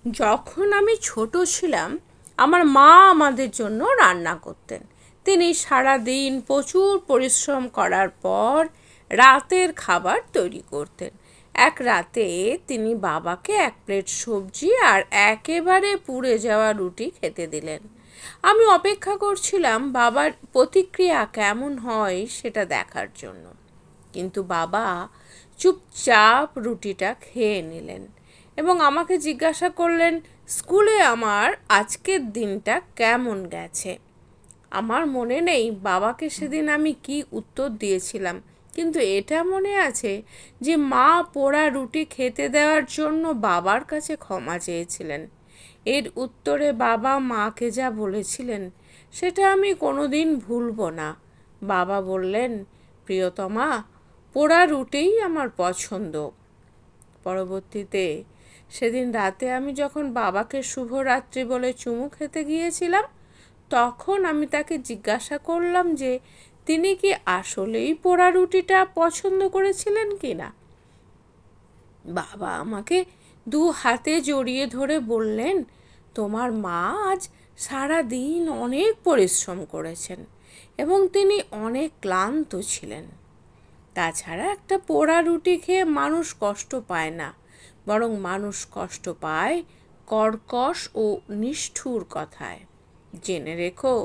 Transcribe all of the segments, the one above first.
যখন আমি ছোট ছিলাম আমার মা আমাদের জন্য রান্না করতেন। তিনি সারা দিন প্রচুর পরিশ্রম করার পর রাতের খাবার তৈরি করতেন। এক রাতে তিনি বাবাকে এক প্লেট সবজি আর একেবারে পুড়ে যাওয়া রুটি খেতে দিলেন। আমি অপেক্ষা করছিলাম বাবার প্রতিক্রিয়া কেমন হয় সেটা দেখার জন্য, কিন্তু বাবা চুপচাপ রুটিটা খেয়ে নিলেন এবং আমাকে জিজ্ঞাসা করলেন, স্কুলে আমার আজকের দিনটা কেমন গেছে। আমার মনে নেই বাবাকে সেদিন আমি কি উত্তর দিয়েছিলাম, কিন্তু এটা মনে আছে যে মা পোড়া রুটি খেতে দেওয়ার জন্য বাবার কাছে ক্ষমা চেয়েছিলেন। এর উত্তরে বাবা মাকে যা বলেছিলেন সেটা আমি কোনোদিন ভুলবো না। বাবা বললেন, প্রিয়তমা, পোড়া রুটিই আমার পছন্দ। পরবর্তীতে সেদিন রাতে আমি যখন বাবাকে শুভরাত্রি বলে চুমু খেতে গিয়েছিলাম, তখন আমি তাকে জিজ্ঞাসা করলাম যে তিনি কি আসলেই পোড়া রুটিটা পছন্দ করেছিলেন কি না। বাবা আমাকে দু হাতে জড়িয়ে ধরে বললেন, তোমার মা আজ সারা দিন অনেক পরিশ্রম করেছেন এবং তিনি অনেক ক্লান্ত ছিলেন। তাছাড়া একটা পোড়া রুটি খেয়ে মানুষ কষ্ট পায় না, বরং মানুষ কষ্ট পায় কর্কশ ও নিষ্ঠুর কথায়। জেনে রেখো,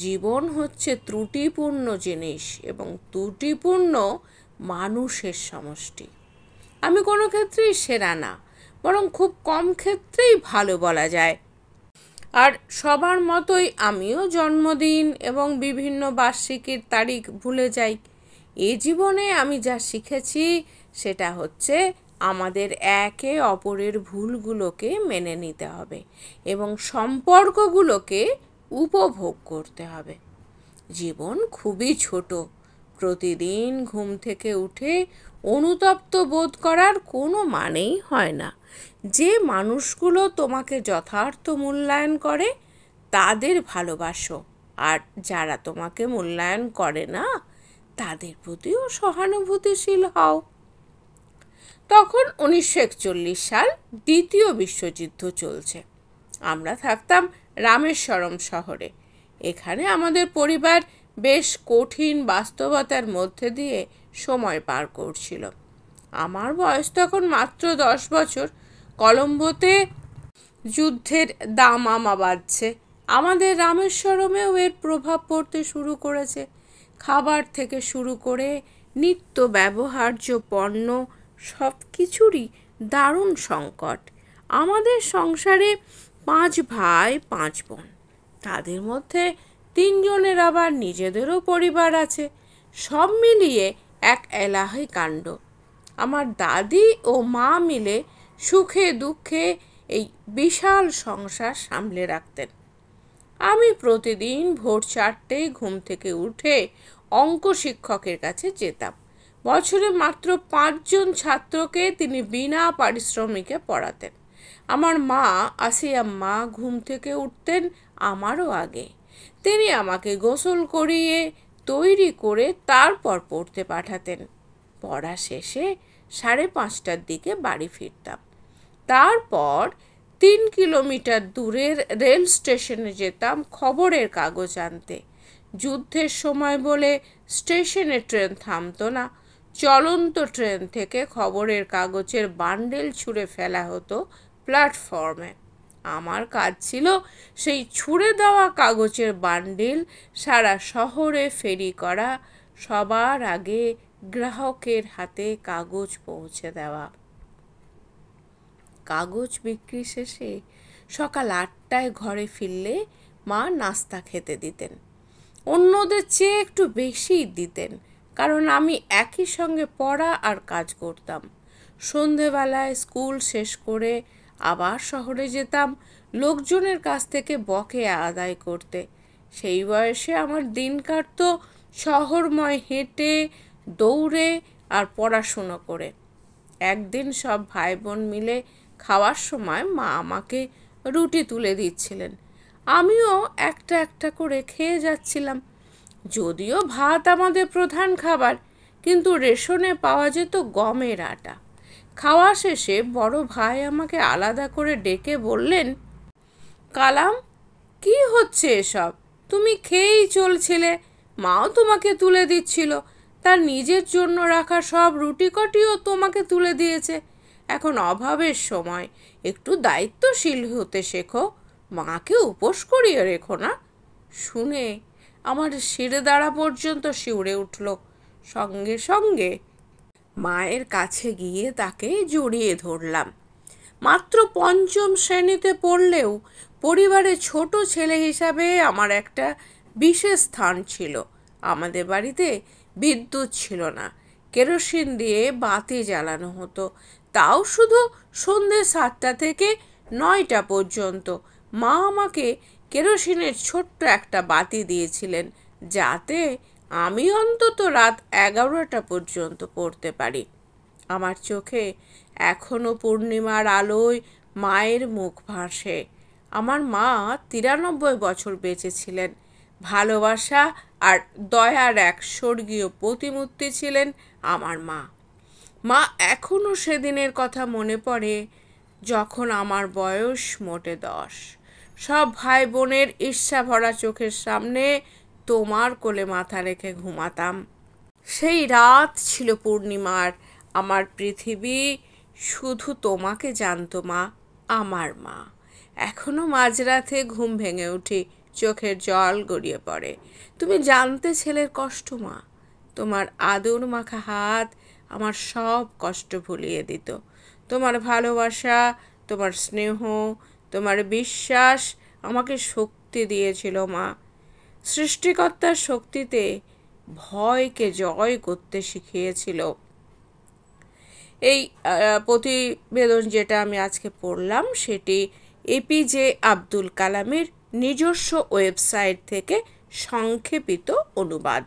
জীবন হচ্ছে ত্রুটিপূর্ণ জিনিস এবং ত্রুটিপূর্ণ মানুষের সমষ্টি। আমি কোনো ক্ষেত্রেই সেরা না, বরং খুব কম ক্ষেত্রেই ভালো বলা যায়। আর সবার মতোই আমিও জন্মদিন এবং বিভিন্ন বার্ষিকীর তারিখ ভুলে যাই। এই জীবনে আমি যা শিখেছি সেটা হচ্ছে আমাদের একে অপরের ভুলগুলোকে মেনে নিতে হবে এবং সম্পর্কগুলোকে উপভোগ করতে হবে। জীবন খুবই ছোট। প্রতিদিন ঘুম থেকে উঠে অনুতপ্ত বোধ করার কোনো মানেই হয় না। যে মানুষগুলো তোমাকে যথার্থ মূল্যায়ন করে তাদের ভালোবাসো, আর যারা তোমাকে মূল্যায়ন করে না তাদের প্রতিও সহানুভূতিশীল হও। তখন 1941 সাল, দ্বিতীয় বিশ্বযুদ্ধ চলছে। আমরা থাকতাম রামেশ্বরম শহরে। এখানে আমাদের পরিবার বেশ কঠিন বাস্তবতার মধ্যে দিয়ে সময় পার করছিল। আমার বয়স তখন মাত্র 10 বছর। কলম্বোতে যুদ্ধের দামামা বাজছে। আমাদের রামেশ্বরমেও এর প্রভাব পড়তে শুরু করেছে। খাবার থেকে শুরু করে নিত্য ব্যবহার্য পণ্য সব কিছুরই দারুণ সংকট। আমাদের সংসারে 5 ভাই 5 বোন। তাদের মধ্যে 3 জনের আবার নিজেদেরও পরিবার আছে। সব মিলিয়ে এক এলাহি কাণ্ড। আমার দাদি ও মা মিলে সুখে দুঃখে এই বিশাল সংসার সামলে রাখতেন। আমি প্রতিদিন ভোর 4টেয় ঘুম থেকে উঠে অঙ্ক শিক্ষকের কাছে যেতাম। বছরে মাত্র 5 জন ছাত্রকে তিনি বিনা পারিশ্রমিকে পড়াতেন। আমার মা আসিয়াম্মা ঘুম থেকে উঠতেন আমারও আগে। তিনি আমাকে গোসল করিয়ে তৈরি করে তারপর পড়তে পাঠাতেন। পড়া শেষে 5:30টার দিকে বাড়ি ফিরতাম। তারপর 3 কিলোমিটার দূরের রেল স্টেশনে যেতাম খবরের কাগজ আনতে। যুদ্ধের সময় বলে স্টেশনে ট্রেন থামতো না। চলন্ত ট্রেন থেকে খবরের কাগজের বান্ডেল ছুঁড়ে ফেলা হতো প্ল্যাটফর্মে। আমার কাজ ছিল সেই ছুঁড়ে দেওয়া কাগজের বান্ডেল সারা শহরে ফেরি করা, সবার আগে গ্রাহকের হাতে কাগজ পৌঁছে দেওয়া। কাগজ বিক্রি শেষে সকাল 8টায় ঘরে ফিরলে মা নাস্তা খেতে দিতেন। অন্যদের চেয়ে একটু বেশিই দিতেন, কারণ আমি একই সঙ্গে পড়া আর কাজ করতাম। সন্ধেবেলায় স্কুল শেষ করে আবার শহরে যেতাম লোকজনের কাছ থেকে বকেয়া আদায় করতে। সেই বয়সে আমার দিন কাটতো শহরময় হেঁটে, দৌড়ে আর পড়াশুনো করে। একদিন সব ভাই বোন মিলে খাওয়ার সময় মা আমাকে রুটি তুলে দিচ্ছিলেন। আমিও একটা একটা করে খেয়ে যাচ্ছিলাম। যদিও ভাত আমাদের প্রধান খাবার, কিন্তু রেশনে পাওয়া যেত গমের আটা। খাওয়া শেষে বড় ভাই আমাকে আলাদা করে ডেকে বললেন, কালাম, কি হচ্ছে এসব? তুমি খেয়েই চলছিলে, মাও তোমাকে তুলে দিচ্ছিল, তার নিজের জন্য রাখা সব রুটি কটিও তোমাকে তুলে দিয়েছে। এখন অভাবের সময় একটু দায়িত্বশীল হতে শেখো, মাকে উপোস করিয়ে রেখো না। শুনে আমার শিরে দাঁড়া পর্যন্ত শিউরে উঠল। সঙ্গে সঙ্গে মায়ের কাছে গিয়ে তাকে জড়িয়ে ধরলাম। মাত্র পঞ্চম শ্রেণীতে পড়লেও পরিবারের ছোট ছেলে হিসাবে আমার একটা বিশেষ স্থান ছিল। আমাদের বাড়িতে বিদ্যুৎ ছিল না, কেরোসিন দিয়ে বাতি জ্বালানো হতো, তাও শুধু সন্ধ্যে 7টা থেকে 9টা পর্যন্ত। মা আমাকে কেরোসিনের ছোট্ট একটা বাতি দিয়েছিলেন, যাতে আমি অন্তত রাত 11টা পর্যন্ত পড়তে পারি। আমার চোখে এখনো পূর্ণিমার আলোয় মায়ের মুখ ভাসে। আমার মা 93 বছর বেঁচে ছিলেন। ভালোবাসা আর দয়ার এক স্বর্গীয় প্রতিমূর্তি ছিলেন আমার মা। মা এখনো সেদিনের কথা মনে পড়ে, যখন আমার বয়স মোটে 10। সব ভাই বোনের ঈর্ষা ভরা চোখের সামনে তোমার কোলে মাথা রেখে ঘুমাতাম। সেই রাত ছিল পূর্ণিমার। আমার পৃথিবী শুধু তোমাকে জানতো মা, আমার মা। এখনো মাঝরাতে ঘুম ভেঙে উঠি, চোখের জল গড়িয়ে পড়ে। তুমি জানতে ছেলের কষ্ট মা, তোমার আদর মাখা হাত আমার সব কষ্ট ভুলিয়ে দিত। তোমার ভালোবাসা, তোমার স্নেহ, তোমার বিশ্বাস আমাকে শক্তি দিয়েছিল মা। সৃষ্টিকর্তার শক্তিতে ভয়কে জয় করতে শিখিয়েছিল। এই প্রতিবেদন যেটা আমি আজকে পড়লাম সেটি এপিজে আব্দুল কালামের নিজস্ব ওয়েবসাইট থেকে সংক্ষেপিত অনুবাদ।